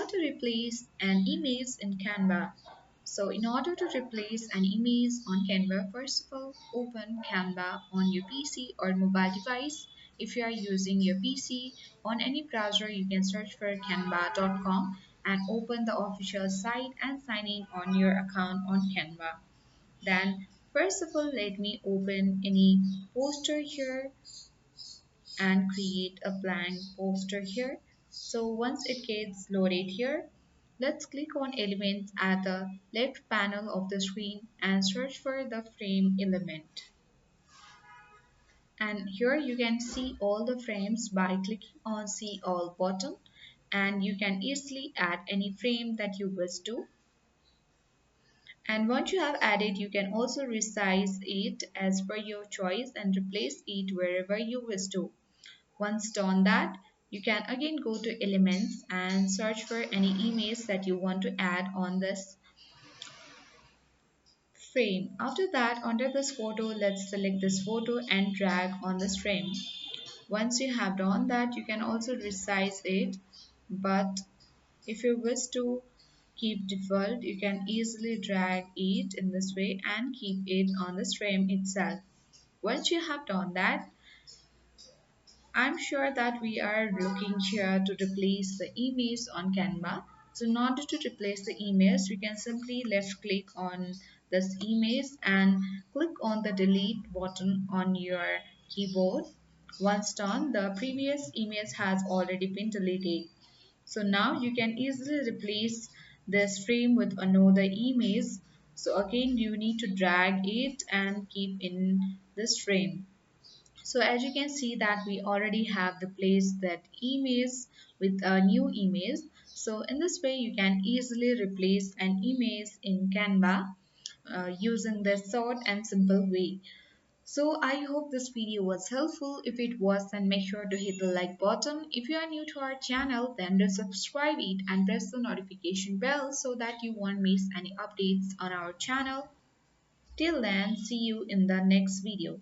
to replace an image in Canva. So in order to replace an image on Canva, first of all, open Canva on your PC or mobile device. If you are using your PC on any browser, you can search for canva.com and open the official site and sign in on your account on Canva. Then first of all, let me open any poster here and create a blank poster here. So once it gets loaded here, let's click on elements at the left panel of the screen and search for the frame element. And here you can see all the frames by clicking on see all button, and you can easily add any frame that you wish to. And once you have added, you can also resize it as per your choice and replace it wherever you wish to. Once done that, you can again go to elements and search for any image that you want to add on this frame. After that, under this photo, let's select this photo and drag on this frame. Once you have done that, you can also resize it, but if you wish to keep default, you can easily drag it in this way and keep it on this frame itself. Once you have done that, I'm sure that we are looking here to replace the image on Canva. So in order to replace the image, we can simply left click on this image and click on the delete button on your keyboard. Once done, the previous image has already been deleted. So now you can easily replace this frame with another image. So again, you need to drag it and keep in this frame. So as you can see that we already have replaced that image with a new image. So in this way you can easily replace an image in Canva using this short and simple way. So I hope this video was helpful. If it was, then make sure to hit the like button. If you are new to our channel, then do subscribe it and press the notification bell so that you won't miss any updates on our channel. Till then, see you in the next video.